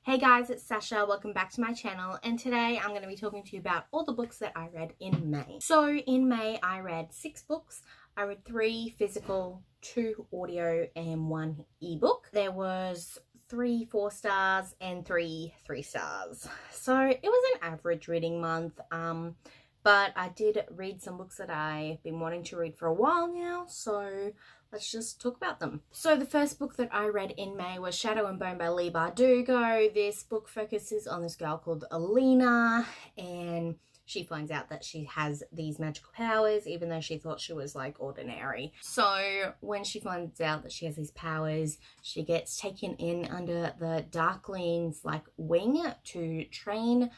Hey guys, it's Sasha. Welcome back to my channel, and today I'm going to be talking to you about all the books that I read in May. So in May I read 6 books. I read 3 physical, 2 audio and 1 ebook. There was 3 4 stars and 3 3 stars. So it was an average reading month, but I did read some books that I've been wanting to read for a while now, so let's just talk about them. So the first book that I read in May was Shadow and Bone by Leigh Bardugo. This book focuses on this girl called Alina, and she finds out that she has these magical powers, even though she thought she was like ordinary. So when she finds out that she has these powers, she gets taken in under the Darkling's like wing to train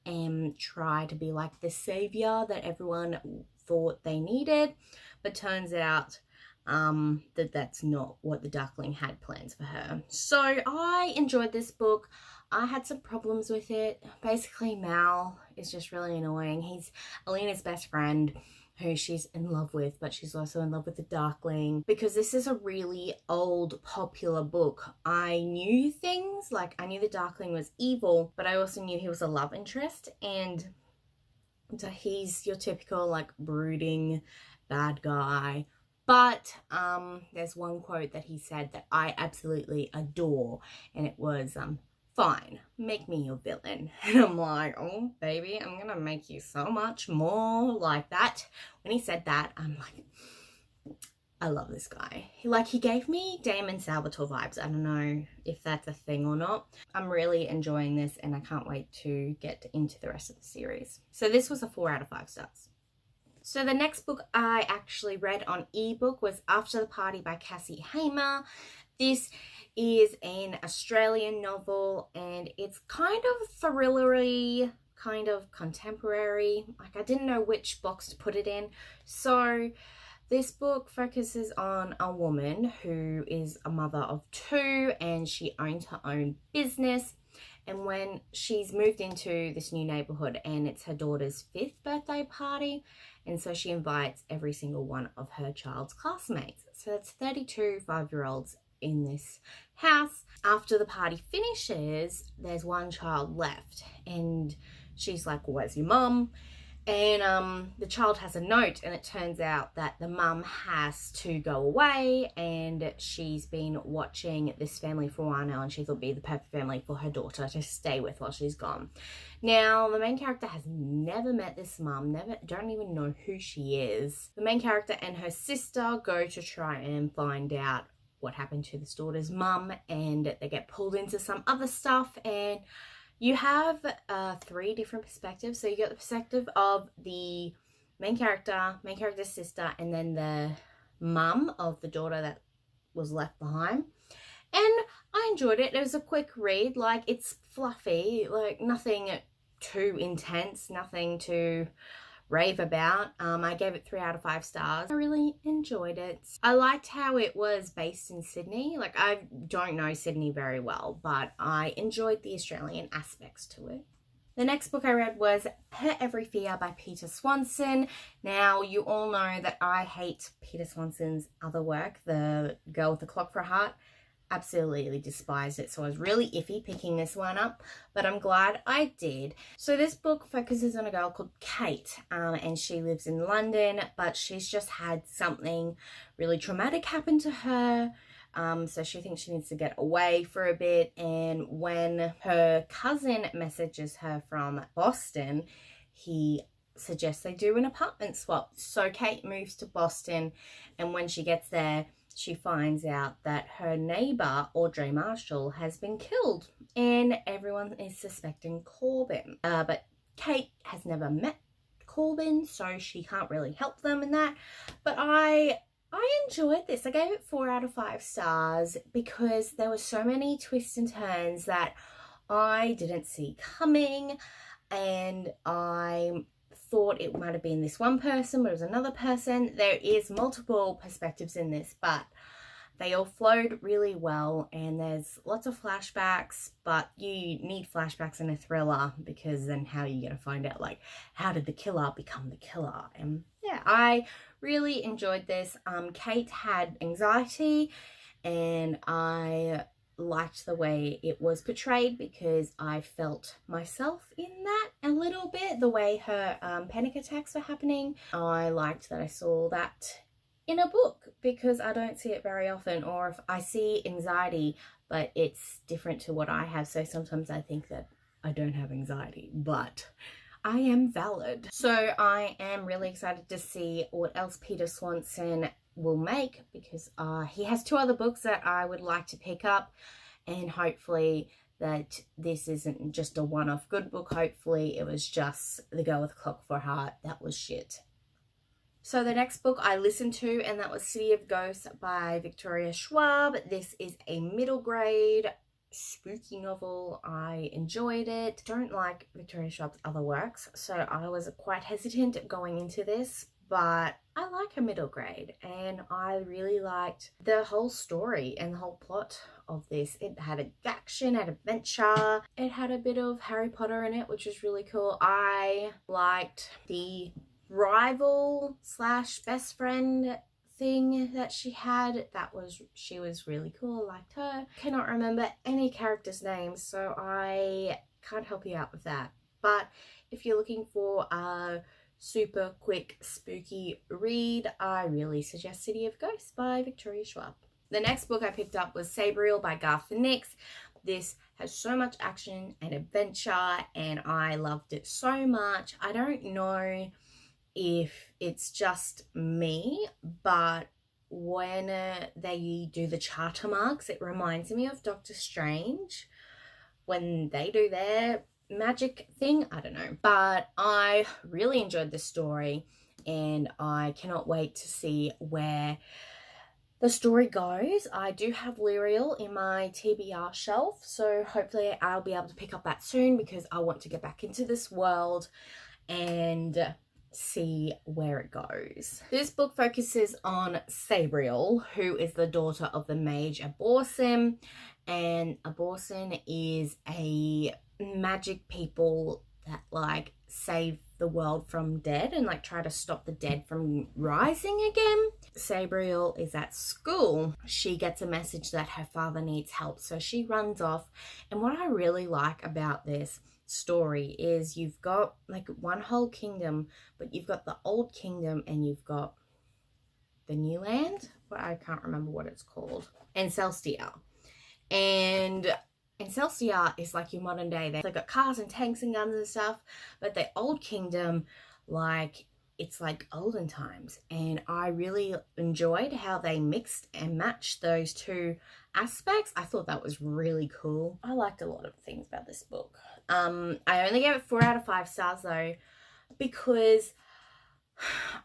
and try to be like the savior that everyone thought they needed. But turns out that's not what the Darkling had plans for her. So I enjoyed this book. I had some problems with it. Basically, Mal is just really annoying. He's Alina's best friend, who she's in love with, but she's also in love with the Darkling. Because this is a really old, popular book, I knew things, like I knew the Darkling was evil, but I also knew he was a love interest, and so he's your typical like brooding bad guy. But there's one quote that he said that I absolutely adore, and it was, fine, make me your villain. And I'm like, oh baby, I'm gonna make you so much more like that. When he said that, I'm like, I love this guy. He gave me Damon Salvatore vibes. I don't know if that's a thing or not. I'm really enjoying this, and I can't wait to get into the rest of the series. So this was a 4 out of 5 stars. So the next book I actually read on ebook was After the Party by Cassie Hamer. This is an Australian novel, and it's kind of thrillery, kind of contemporary. Like, I didn't know which box to put it in. So this book focuses on a woman who is a mother of 2, and she owns her own business. And when she's moved into this new neighborhood, and it's her daughter's 5th birthday party, and so she invites every single one of her child's classmates. So that's 32 5-year-olds in this house. After the party finishes, there's one child left, and she's like, where's your mum? And the child has a note, and it turns out that the mum has to go away, and she's been watching this family for a while now, and she thought it'd be the perfect family for her daughter to stay with while she's gone. Now, the main character has never met this mum, don't even know who she is. The main character and her sister go to try and find out what happened to this daughter's mum, and they get pulled into some other stuff, and you have 3 different perspectives. So you get the perspective of the main character's sister, and then the mum of the daughter that was left behind. And I enjoyed it. It was a quick read. Like, it's fluffy, like nothing too intense, nothing to rave about. I gave it 3 out of 5 stars. I really enjoyed it. I liked how it was based in Sydney. Like, I don't know Sydney very well, but I enjoyed the Australian aspects to it. The next book I read was Her Every Fear by Peter Swanson. Now, you all know that I hate Peter Swanson's other work, The Girl with the Clock for a Heart. Absolutely despised it, so I was really iffy picking this one up, but I'm glad I did. So this book focuses on a girl called Kate, and she lives in London, but she's just had something really traumatic happen to her, so she thinks she needs to get away for a bit. And when her cousin messages her from Boston, he suggests they do an apartment swap. So Kate moves to Boston, and when she gets there, she finds out that her neighbour, Audrey Marshall, has been killed, and everyone is suspecting Corbin. But Kate has never met Corbin, so she can't really help them in that. But I enjoyed this. I gave it 4 out of 5 stars because there were so many twists and turns that I didn't see coming, and I thought it might have been this one person, but it was another person. There is multiple perspectives in this, but they all flowed really well, and there's lots of flashbacks, but you need flashbacks in a thriller, because then how are you going to find out, like, how did the killer become the killer? And yeah, I really enjoyed this. Kate had anxiety, and I liked the way it was portrayed because I felt myself in that a little bit, the way her panic attacks were happening. I liked that I saw that in a book because I don't see it very often, or if I see anxiety but it's different to what I have, so sometimes I think that I don't have anxiety, but I am valid. So I am really excited to see what else Peter Swanson will make, because he has 2 other books that I would like to pick up, and hopefully that this isn't just a one-off good book. Hopefully it was just The Girl with a Clock for a Heart that was shit. So the next book I listened to, and that was City of Ghosts by Victoria Schwab. This is a middle grade spooky novel. I enjoyed it. Don't like Victoria Schwab's other works, so I was quite hesitant going into this, but I like her middle grade, and I really liked the whole story and the whole plot of this. It had action, had adventure, it had a bit of Harry Potter in it, which was really cool. I liked the rival slash best friend thing that she had. She was really cool. I liked her. Cannot remember any characters' names, so I can't help you out with that. But if you're looking for a super quick spooky read, I really suggest City of Ghosts by Victoria Schwab. The next book I picked up was Sabriel by Garth Nix. This has so much action and adventure, and I loved it so much. I don't know if it's just me, but when they do the charter marks, it reminds me of Doctor Strange when they do their magic thing. I don't know, but I really enjoyed the story, and I cannot wait to see where the story goes. I do have Lyriel in my TBR shelf, so hopefully I'll be able to pick up that soon, because I want to get back into this world and see where it goes. This book focuses on Sabriel, who is the daughter of the mage Aborsim, and Aborsim is a magic people that like save the world from dead and like try to stop the dead from rising again. Sabriel is at school. She gets a message that her father needs help, so she runs off. And what I really like about this story is you've got like one whole kingdom, but you've got the old kingdom and you've got the new land, but I can't remember what it's called, and Celestia. And Celestia is like your modern day. They've got cars and tanks and guns and stuff, but the old kingdom, like, it's like olden times. And I really enjoyed how they mixed and matched those 2 aspects. I thought that was really cool. I liked a lot of things about this book. I only gave it 4 out of 5 stars though, because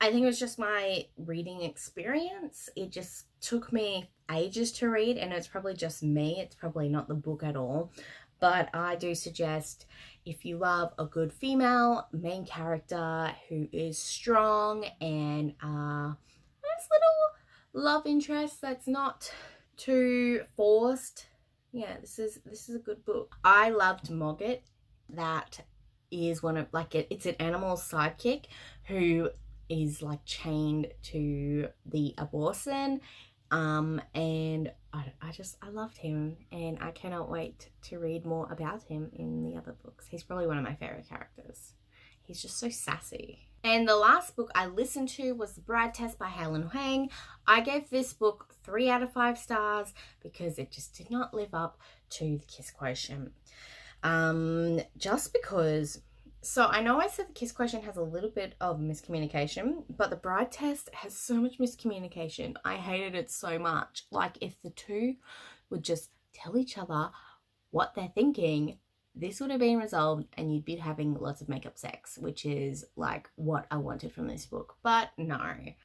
I think it was just my reading experience. It just took me ages to read, and it's probably just me. It's probably not the book at all. But I do suggest, if you love a good female main character who is strong and nice little love interest that's not too forced, yeah, this is a good book. I loved Mogget. That is one of, like, it's an animal sidekick who is like chained to the Aborsin, and I loved him, and I cannot wait to read more about him in the other books. He's probably one of my favorite characters. He's just so sassy. And the last book I listened to was The Bride Test by Helen Huang. I gave this book 3 out of 5 stars because it just did not live up to the Kiss Quotient. Just because, so I know I said the Kiss Quotient has a little bit of miscommunication, but The Bride Test has so much miscommunication. I hated it so much. Like, if the 2 would just tell each other what they're thinking, this would have been resolved and you'd be having lots of makeup sex, which is like what I wanted from this book. But no,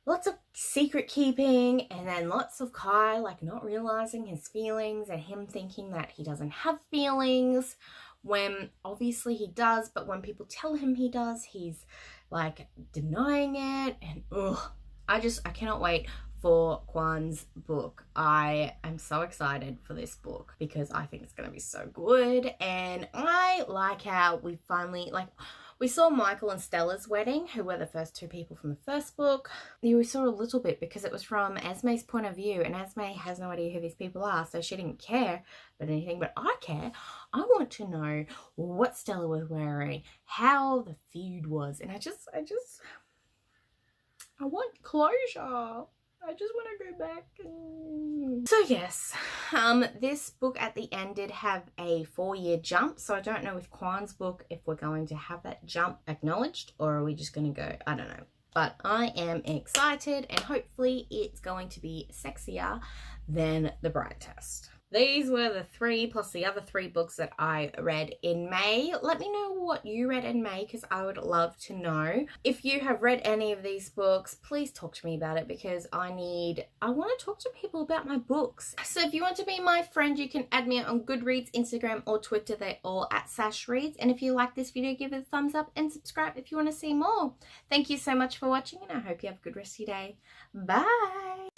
lots of secret keeping, and then lots of Kai like not realizing his feelings and him thinking that he doesn't have feelings when obviously he does, but when people tell him he does, he's like denying it. And I cannot wait for Kwan's book. I am so excited for this book because I think it's going to be so good, and I like how we finally, like, We saw Michael and Stella's wedding, who were the first two people from the first book. We saw a little bit because it was from Esme's point of view, and Esme has no idea who these people are, so she didn't care about anything, but I care. I want to know what Stella was wearing, how the feud was, and I want closure. I just want to go back. So yes, this book at the end did have a 4-year jump. So I don't know with Kwan's book if we're going to have that jump acknowledged, or are we just going to go, I don't know. But I am excited, and hopefully it's going to be sexier than The Bride Test. These were the 3 plus the other 3 books that I read in May. Let me know what you read in May, because I would love to know. If you have read any of these books, please talk to me about it, because I want to talk to people about my books. So if you want to be my friend, you can add me on Goodreads, Instagram or Twitter. They're all at sashreads. And if you like this video, give it a thumbs up and subscribe if you want to see more. Thank you so much for watching, and I hope you have a good rest of your day. Bye!